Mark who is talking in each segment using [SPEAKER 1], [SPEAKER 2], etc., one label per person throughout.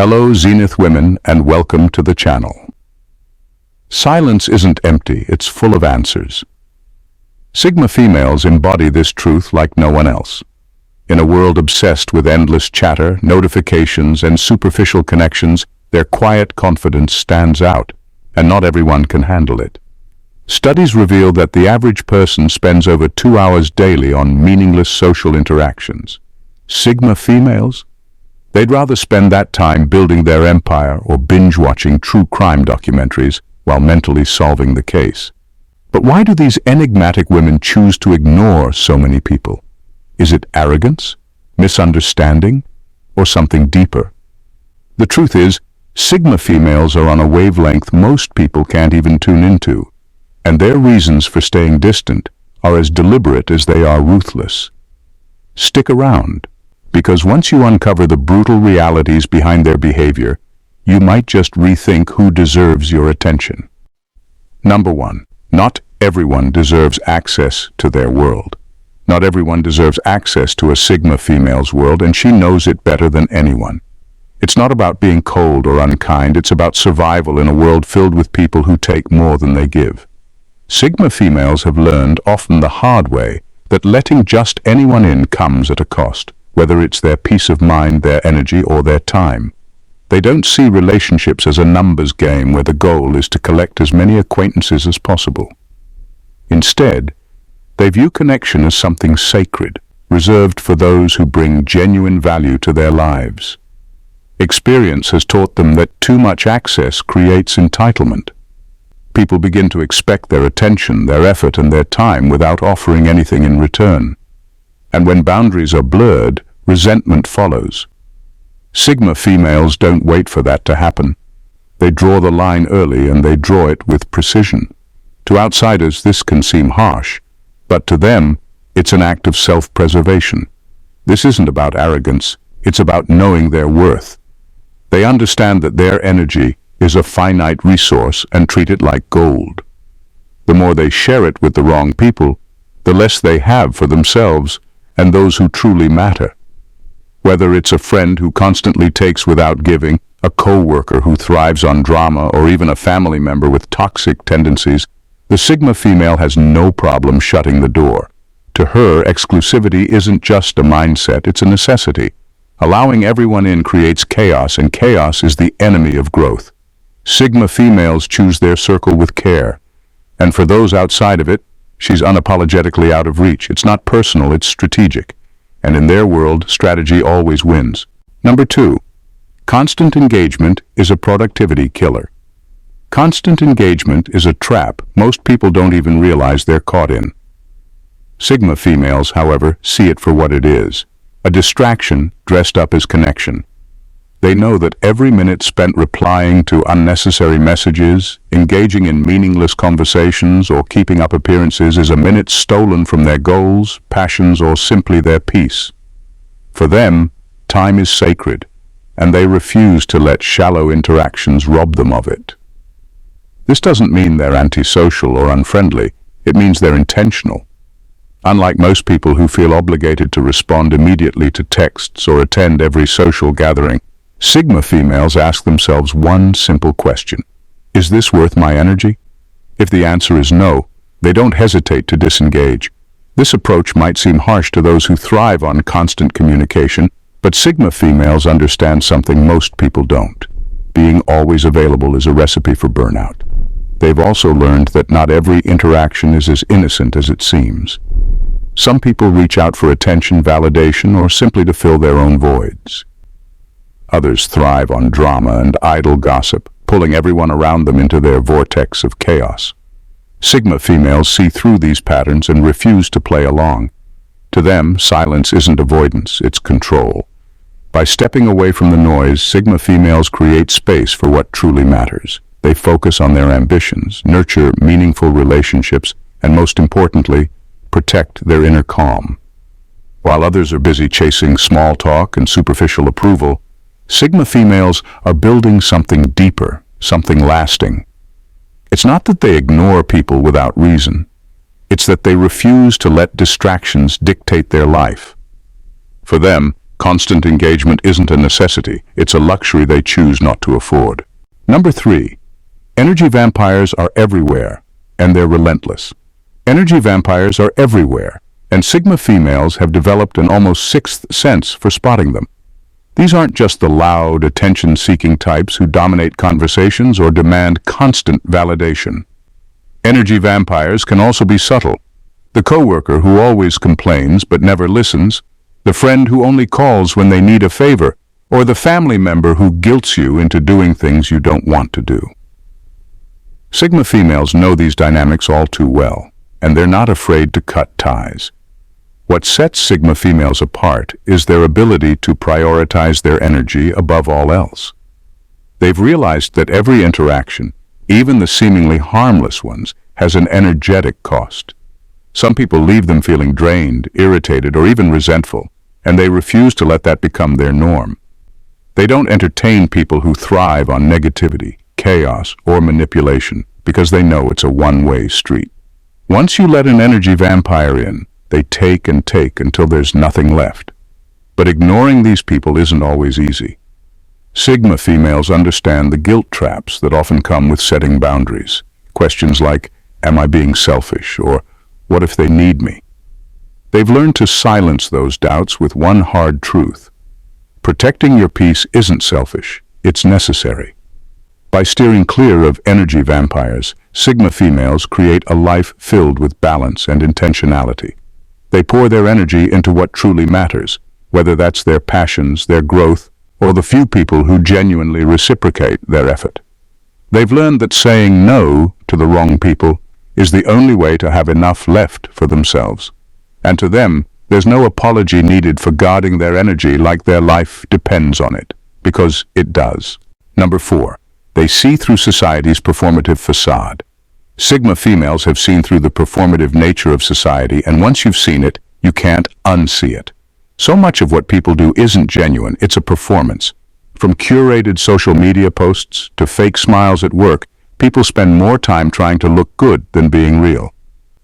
[SPEAKER 1] Hello Zenith women and welcome to the channel. Silence isn't empty, it's full of answers. Sigma females embody this truth like no one else. In a world obsessed with endless chatter, notifications, and superficial connections, their quiet confidence stands out, and not everyone can handle it. Studies reveal that the average person spends over 2 hours daily on meaningless social interactions. Sigma females? They'd rather spend that time building their empire or binge-watching true crime documentaries while mentally solving the case. But why do these enigmatic women choose to ignore so many people? Is it arrogance, misunderstanding, or something deeper? The truth is, Sigma females are on a wavelength most people can't even tune into, and their reasons for staying distant are as deliberate as they are ruthless. Stick around, because once you uncover the brutal realities behind their behavior, you might just rethink who deserves your attention. Number 1. Not everyone deserves access to their world. Not everyone deserves access to a Sigma female's world, and she knows it better than anyone. It's not about being cold or unkind, it's about survival in a world filled with people who take more than they give. Sigma females have learned, often the hard way, that letting just anyone in comes at a cost, whether it's their peace of mind, their energy, or their time. They don't see relationships as a numbers game where the goal is to collect as many acquaintances as possible. Instead, they view connection as something sacred, reserved for those who bring genuine value to their lives. Experience has taught them that too much access creates entitlement. People begin to expect their attention, their effort, and their time without offering anything in return. And when boundaries are blurred, resentment follows. Sigma females don't wait for that to happen. They draw the line early and they draw it with precision. To outsiders, this can seem harsh, but to them, it's an act of self-preservation. This isn't about arrogance, it's about knowing their worth. They understand that their energy is a finite resource and treat it like gold. The more they share it with the wrong people, the less they have for themselves and those who truly matter. Whether it's a friend who constantly takes without giving, a co-worker who thrives on drama, or even a family member with toxic tendencies, the Sigma female has no problem shutting the door. To her, exclusivity isn't just a mindset, it's a necessity. Allowing everyone in creates chaos, and chaos is the enemy of growth. Sigma females choose their circle with care, and for those outside of it, she's unapologetically out of reach. It's not personal, it's strategic. And in their world, strategy always wins. Number 2. Constant engagement is a productivity killer. Constant engagement is a trap most people don't even realize they're caught in. Sigma females, however, see it for what it is, a distraction dressed up as connection. They know that every minute spent replying to unnecessary messages, engaging in meaningless conversations, or keeping up appearances is a minute stolen from their goals, passions, or simply their peace. For them, time is sacred, and they refuse to let shallow interactions rob them of it. This doesn't mean they're antisocial or unfriendly, it means they're intentional. Unlike most people who feel obligated to respond immediately to texts or attend every social gathering, Sigma females ask themselves one simple question: is this worth my energy? If the answer is no, they don't hesitate to disengage. This approach might seem harsh to those who thrive on constant communication, but Sigma females understand something most people don't. Being always available is a recipe for burnout. They've also learned that not every interaction is as innocent as it seems. Some people reach out for attention, validation, or simply to fill their own voids. Others thrive on drama and idle gossip, pulling everyone around them into their vortex of chaos. Sigma females see through these patterns and refuse to play along. To them, silence isn't avoidance, it's control. By stepping away from the noise, Sigma females create space for what truly matters. They focus on their ambitions, nurture meaningful relationships, and most importantly, protect their inner calm. While others are busy chasing small talk and superficial approval, Sigma females are building something deeper, something lasting. It's not that they ignore people without reason. It's that they refuse to let distractions dictate their life. For them, Constant engagement isn't a necessity, it's a luxury they choose not to afford. Number 3. Energy vampires are everywhere, and they're relentless. Energy vampires are everywhere, and Sigma females have developed an almost sixth sense for spotting them. These aren't just the loud, attention-seeking types who dominate conversations or demand constant validation. Energy vampires can also be subtle. The coworker who always complains but never listens, the friend who only calls when they need a favor, or the family member who guilts you into doing things you don't want to do. Sigma females know these dynamics all too well, and they're not afraid to cut ties. What sets Sigma females apart is their ability to prioritize their energy above all else. They've realized that every interaction, even the seemingly harmless ones, has an energetic cost. Some people leave them feeling drained, irritated, or even resentful, and they refuse to let that become their norm. They don't entertain people who thrive on negativity, chaos, or manipulation because they know it's a one-way street. Once you let an energy vampire in, they take and take until there's nothing left. But ignoring these people isn't always easy. Sigma females understand the guilt traps that often come with setting boundaries. Questions like, am I being selfish? Or, what if they need me? They've learned to silence those doubts with one hard truth. Protecting your peace isn't selfish, it's necessary. By steering clear of energy vampires, Sigma females create a life filled with balance and intentionality. They pour their energy into what truly matters, whether that's their passions, their growth, or the few people who genuinely reciprocate their effort. They've learned that saying no to the wrong people is the only way to have enough left for themselves. And to them, there's no apology needed for guarding their energy like their life depends on it, because it does. Number 4. They see through society's performative facade. Sigma females have seen through the performative nature of society, and once you've seen it, you can't unsee it. So much of what people do isn't genuine, it's a performance. From curated social media posts to fake smiles at work, people spend more time trying to look good than being real.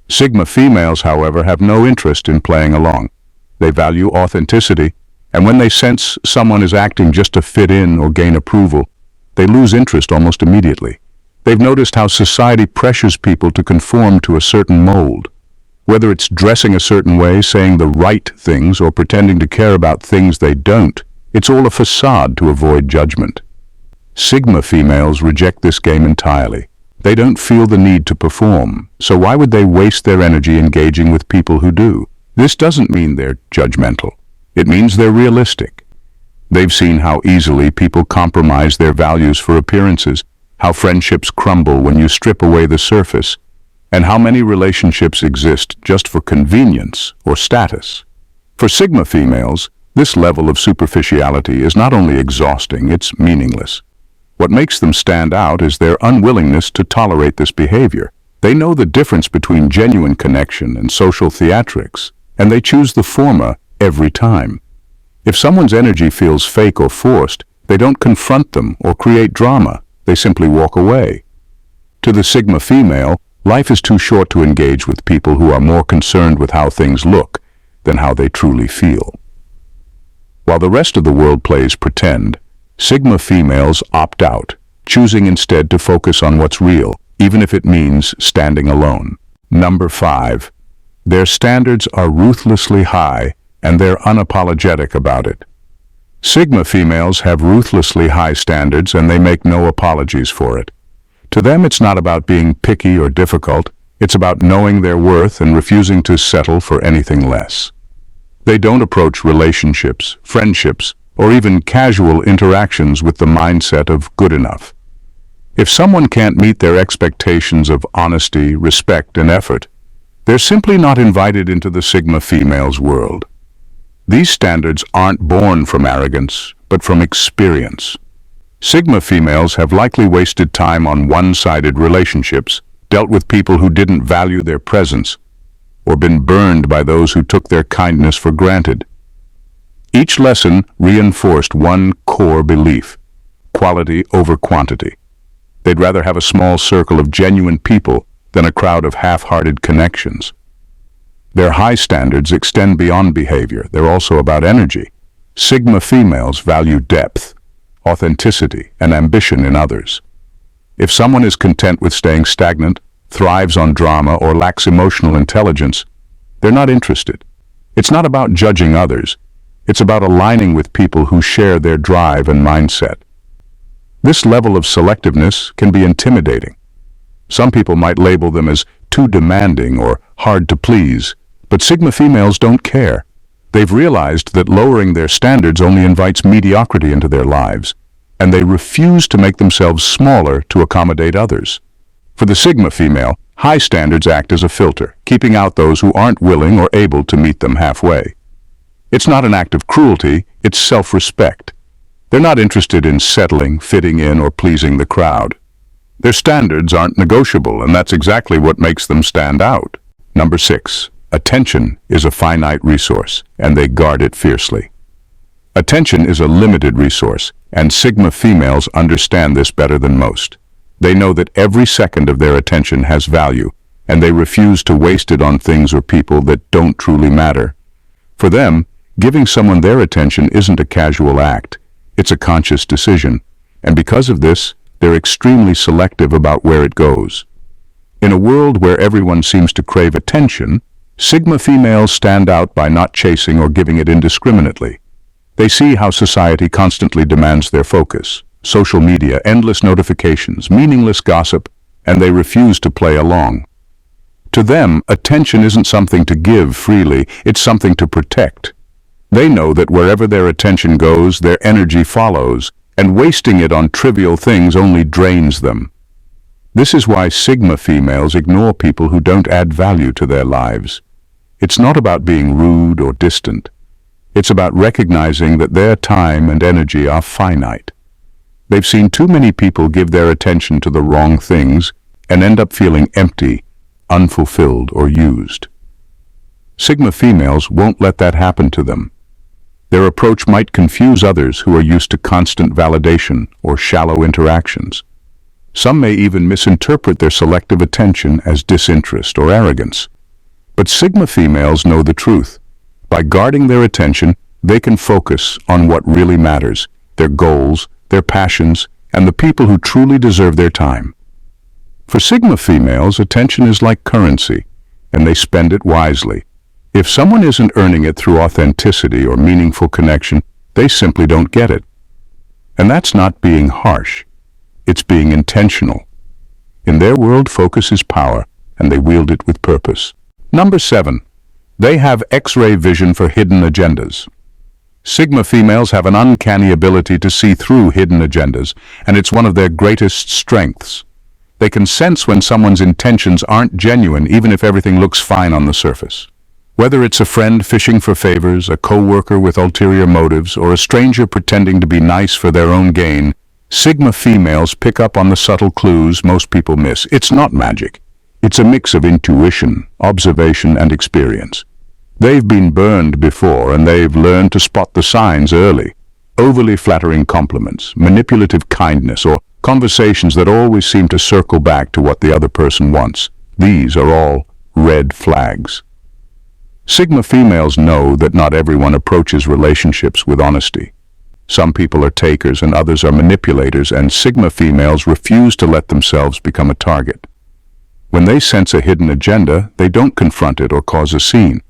[SPEAKER 1] Sigma females, however, have no interest in playing along. They value authenticity, and when they sense someone is acting just to fit in or gain approval, they lose interest almost immediately. They've noticed how society pressures people to conform to a certain mold. Whether it's dressing a certain way, saying the right things, or pretending to care about things they don't, it's all a facade to avoid judgment. Sigma females reject this game entirely. They don't feel the need to perform, so why would they waste their energy engaging with people who do? This doesn't mean they're judgmental. It means they're realistic. They've seen how easily people compromise their values for appearances, how friendships crumble when you strip away the surface, and how many relationships exist just for convenience or status. For Sigma females, this level of superficiality is not only exhausting, it's meaningless. What makes them stand out is their unwillingness to tolerate this behavior. They know the difference between genuine connection and social theatrics, and they choose the former every time. If someone's energy feels fake or forced, they don't confront them or create drama. They simply walk away. To the Sigma female, life is too short to engage with people who are more concerned with how things look than how they truly feel. While the rest of the world plays pretend, Sigma females opt out, choosing instead to focus on what's real, even if it means standing alone. Number 5. Their standards are ruthlessly high, and they're unapologetic about it. Sigma females have ruthlessly high standards, and they make no apologies for it. To them, it's not about being picky or difficult. It's about knowing their worth and refusing to settle for anything less. They don't approach relationships, friendships, or even casual interactions with the mindset of good enough. If someone can't meet their expectations of honesty, respect, and effort, they're simply not invited into the Sigma female's world. These standards aren't born from arrogance, but from experience. Sigma females have likely wasted time on one-sided relationships, dealt with people who didn't value their presence, or been burned by those who took their kindness for granted. Each lesson reinforced one core belief: quality over quantity. They'd rather have a small circle of genuine people than a crowd of half-hearted connections. Their high standards extend beyond behavior. They're also about energy. Sigma females value depth, authenticity, and ambition in others. If someone is content with staying stagnant, thrives on drama, or lacks emotional intelligence, they're not interested. It's not about judging others. It's about aligning with people who share their drive and mindset. This level of selectiveness can be intimidating. Some people might label them as too demanding or hard to please, but Sigma females don't care. They've realized that lowering their standards only invites mediocrity into their lives, and they refuse to make themselves smaller to accommodate others. For the Sigma female, high standards act as a filter, keeping out those who aren't willing or able to meet them halfway. It's not an act of cruelty, it's self-respect. They're not interested in settling, fitting in, or pleasing the crowd. Their standards aren't negotiable, and that's exactly what makes them stand out. Number 6. Attention is a finite resource, and they guard it fiercely. Attention is a limited resource, and Sigma females understand this better than most. They know that every second of their attention has value, and they refuse to waste it on things or people that don't truly matter. For them, giving someone their attention isn't a casual act. It's a conscious decision, and because of this, they're extremely selective about where it goes. In a world where everyone seems to crave attention, Sigma females stand out by not chasing or giving it indiscriminately. They see how society constantly demands their focus. Social media, endless notifications, meaningless gossip, and they refuse to play along. To them, attention isn't something to give freely, it's something to protect. They know that wherever their attention goes, their energy follows, and wasting it on trivial things only drains them. This is why Sigma females ignore people who don't add value to their lives. It's not about being rude or distant. It's about recognizing that their time and energy are finite. They've seen too many people give their attention to the wrong things and end up feeling empty, unfulfilled, or used. Sigma females won't let that happen to them. Their approach might confuse others who are used to constant validation or shallow interactions. Some may even misinterpret their selective attention as disinterest or arrogance. But Sigma females know the truth. By guarding their attention, they can focus on what really matters, their goals, their passions, and the people who truly deserve their time. For Sigma females, attention is like currency, and they spend it wisely. If someone isn't earning it through authenticity or meaningful connection, they simply don't get it. And that's not being harsh. It's being intentional. In their world, focus is power, and they wield it with purpose. Number 7. They have X-ray vision for hidden agendas. Sigma females have an uncanny ability to see through hidden agendas, and it's one of their greatest strengths. They can sense when someone's intentions aren't genuine, even if everything looks fine on the surface. Whether it's a friend fishing for favors, a co-worker with ulterior motives, or a stranger pretending to be nice for their own gain, Sigma females pick up on the subtle clues most people miss. It's not magic. It's a mix of intuition, observation, and experience. They've been burned before, and they've learned to spot the signs early. Overly flattering compliments, manipulative kindness, or conversations that always seem to circle back to what the other person wants. These are all red flags. Sigma females know that not everyone approaches relationships with honesty. Some people are takers and others are manipulators, and Sigma females refuse to let themselves become a target. When they sense a hidden agenda, they don't confront it or cause a scene.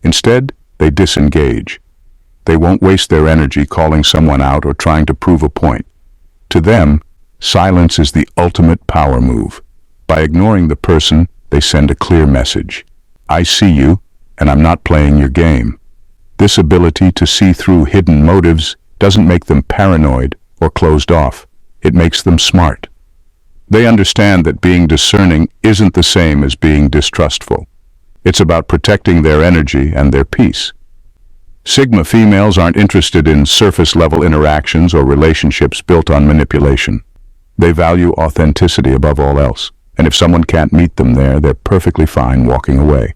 [SPEAKER 1] Instead, they disengage. They won't waste their energy calling someone out or trying to prove a point. To them, silence is the ultimate power move. By ignoring the person, they send a clear message. I see you, and I'm not playing your game. This ability to see through hidden motives doesn't make them paranoid or closed off. It makes them smart. They understand that being discerning isn't the same as being distrustful. It's about protecting their energy and their peace. Sigma females aren't interested in surface-level interactions or relationships built on manipulation. They value authenticity above all else, and if someone can't meet them there, they're perfectly fine walking away.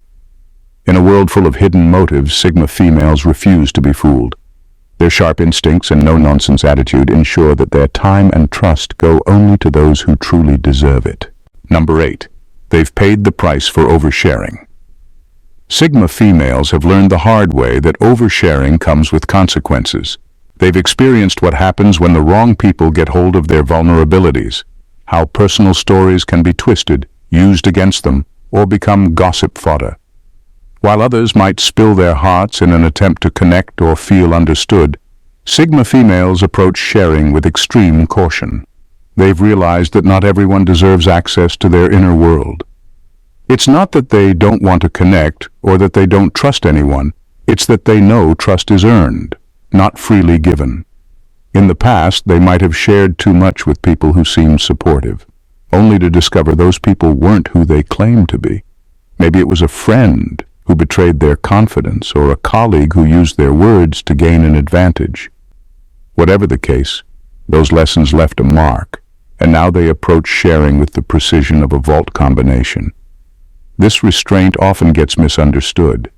[SPEAKER 1] In a world full of hidden motives, Sigma females refuse to be fooled. Their sharp instincts and no-nonsense attitude ensure that their time and trust go only to those who truly deserve it. Number 8. They've paid the price for oversharing. Sigma females have learned the hard way that oversharing comes with consequences. They've experienced what happens when the wrong people get hold of their vulnerabilities, how personal stories can be twisted, used against them, or become gossip fodder. While others might spill their hearts in an attempt to connect or feel understood, Sigma females approach sharing with extreme caution. They've realized that not everyone deserves access to their inner world. It's not that they don't want to connect or that they don't trust anyone, it's that they know trust is earned, not freely given. In the past, they might have shared too much with people who seemed supportive, only to discover those people weren't who they claimed to be. Maybe it was a friend who betrayed their confidence or a colleague who used their words to gain an advantage. Whatever the case, those lessons left a mark, and now they approach sharing with the precision of a vault combination. This restraint often gets misunderstood.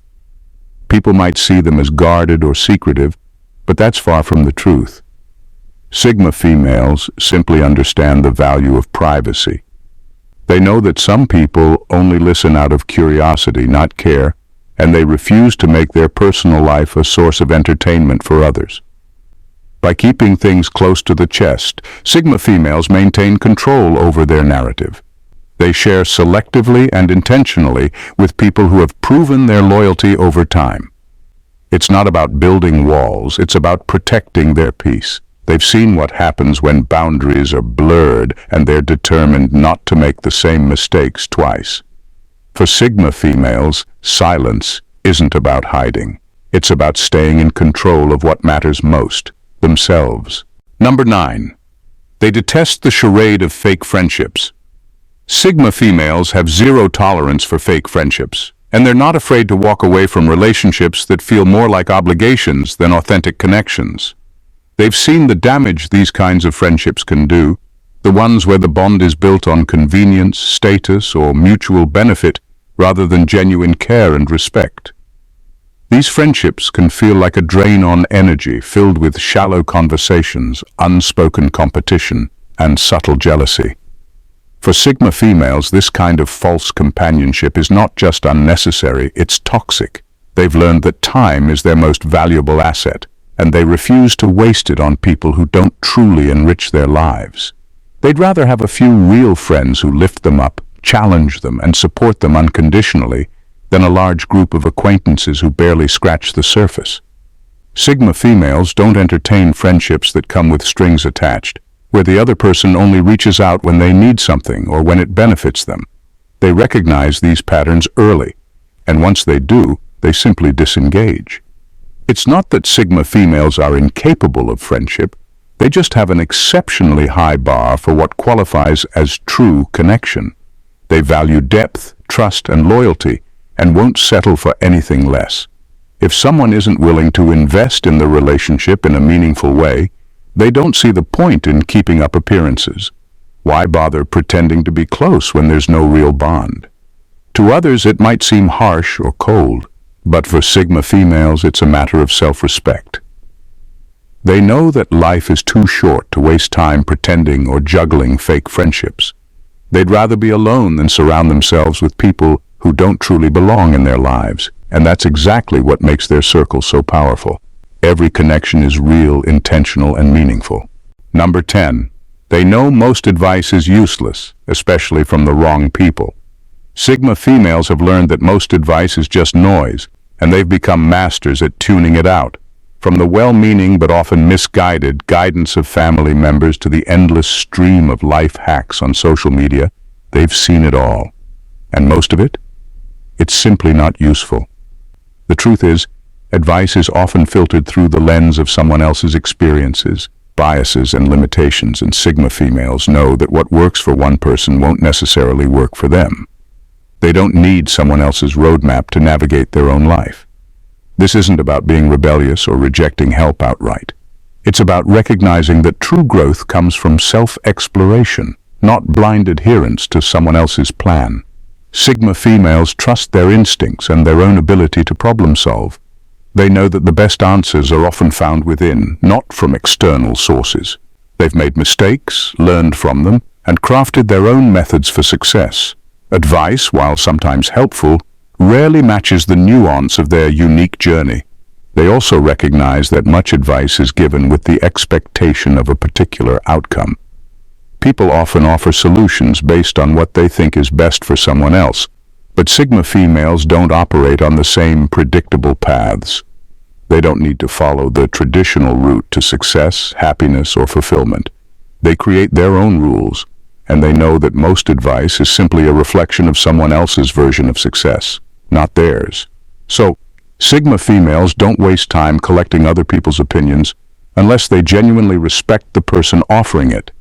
[SPEAKER 1] People might see them as guarded or secretive, but that's far from the truth. Sigma females simply understand the value of privacy. They know that some people only listen out of curiosity, not care, and they refuse to make their personal life a source of entertainment for others. By keeping things close to the chest, Sigma females maintain control over their narrative. They share selectively and intentionally with people who have proven their loyalty over time. It's not about building walls, it's about protecting their peace. They've seen what happens when boundaries are blurred, and they're determined not to make the same mistakes twice. For Sigma females, silence isn't about hiding. It's about staying in control of what matters most, themselves. Number 9. They detest the charade of fake friendships. Sigma females have zero tolerance for fake friendships, and they're not afraid to walk away from relationships that feel more like obligations than authentic connections. They've seen the damage these kinds of friendships can do, the ones where the bond is built on convenience, status, or mutual benefit rather than genuine care and respect. These friendships can feel like a drain on energy filled with shallow conversations, unspoken competition, and subtle jealousy. For Sigma females, this kind of false companionship is not just unnecessary, it's toxic. They've learned that time is their most valuable asset, and they refuse to waste it on people who don't truly enrich their lives. They'd rather have a few real friends who lift them up, challenge them, and support them unconditionally than a large group of acquaintances who barely scratch the surface. Sigma females don't entertain friendships that come with strings attached, where the other person only reaches out when they need something or when it benefits them. They recognize these patterns early, and once they do, they simply disengage. It's not that Sigma females are incapable of friendship, they just have an exceptionally high bar for what qualifies as true connection. They value depth, trust, and loyalty, and won't settle for anything less. If someone isn't willing to invest in the relationship in a meaningful way, they don't see the point in keeping up appearances. Why bother pretending to be close when there's no real bond? To others, it might seem harsh or cold, but for Sigma females, it's a matter of self-respect. They know that life is too short to waste time pretending or juggling fake friendships. They'd rather be alone than surround themselves with people who don't truly belong in their lives, and that's exactly what makes their circle so powerful. Every connection is real, intentional, and meaningful. Number 10. They know most advice is useless, especially from the wrong people. Sigma females have learned that most advice is just noise, and they've become masters at tuning it out. From the well-meaning but often misguided guidance of family members to the endless stream of life hacks on social media, they've seen it all. And most of it? It's simply not useful. The truth is, advice is often filtered through the lens of someone else's experiences, biases, and limitations, and Sigma females know that what works for one person won't necessarily work for them. They don't need someone else's roadmap to navigate their own life. This isn't about being rebellious or rejecting help outright. It's about recognizing that true growth comes from self-exploration, not blind adherence to someone else's plan. Sigma females trust their instincts and their own ability to problem solve. They know that the best answers are often found within, not from external sources. They've made mistakes, learned from them, and crafted their own methods for success. Advice, while sometimes helpful, rarely matches the nuance of their unique journey. They also recognize that much advice is given with the expectation of a particular outcome. People often offer solutions based on what they think is best for someone else, but Sigma females don't operate on the same predictable paths. They don't need to follow the traditional route to success, happiness, or fulfillment. They create their own rules, and they know that most advice is simply a reflection of someone else's version of success, not theirs. So, Sigma females don't waste time collecting other people's opinions unless they genuinely respect the person offering it.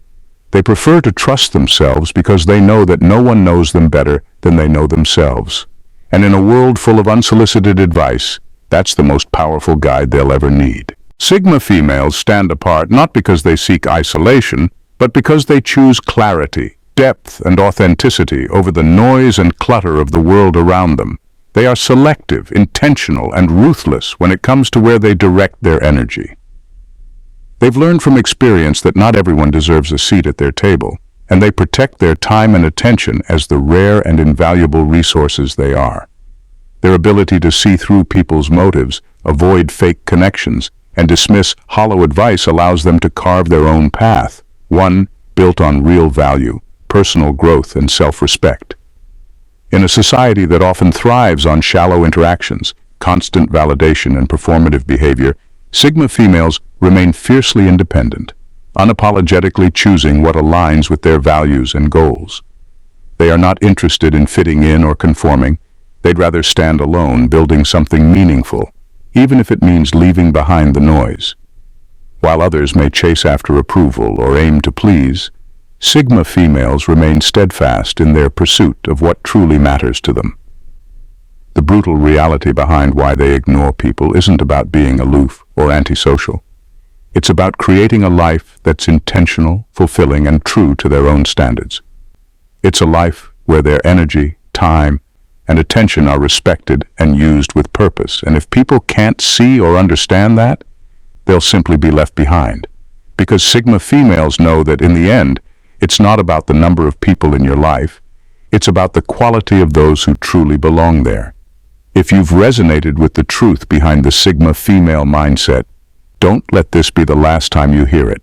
[SPEAKER 1] They prefer to trust themselves because they know that no one knows them better than they know themselves. And in a world full of unsolicited advice, that's the most powerful guide they'll ever need. Sigma females stand apart not because they seek isolation, but because they choose clarity, depth, and authenticity over the noise and clutter of the world around them. They are selective, intentional, and ruthless when it comes to where they direct their energy. They've learned from experience that not everyone deserves a seat at their table, and they protect their time and attention as the rare and invaluable resources they are. Their ability to see through people's motives, avoid fake connections, and dismiss hollow advice allows them to carve their own path, one built on real value, personal growth, and self-respect. In a society that often thrives on shallow interactions, constant validation, and performative behavior, Sigma females remain fiercely independent, unapologetically choosing what aligns with their values and goals. They are not interested in fitting in or conforming. They'd rather stand alone, building something meaningful, even if it means leaving behind the noise. While others may chase after approval or aim to please, Sigma females remain steadfast in their pursuit of what truly matters to them. The brutal reality behind why they ignore people isn't about being aloof or antisocial. It's about creating a life that's intentional, fulfilling, and true to their own standards. It's a life where their energy, time, and attention are respected and used with purpose. And if people can't see or understand that, they'll simply be left behind. Because Sigma females know that in the end, it's not about the number of people in your life, it's about the quality of those who truly belong there. If you've resonated with the truth behind the Sigma female mindset, don't let this be the last time you hear it.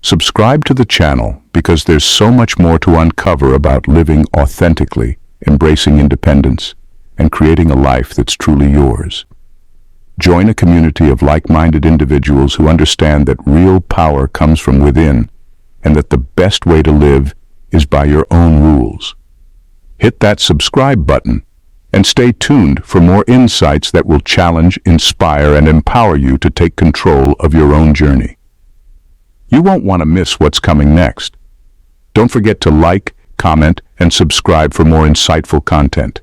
[SPEAKER 1] Subscribe to the channel because there's so much more to uncover about living authentically, embracing independence, and creating a life that's truly yours. Join a community of like-minded individuals who understand that real power comes from within and that the best way to live is by your own rules. Hit that subscribe button and stay tuned for more insights that will challenge, inspire, and empower you to take control of your own journey. You won't want to miss what's coming next. Don't forget to like, comment, and subscribe for more insightful content.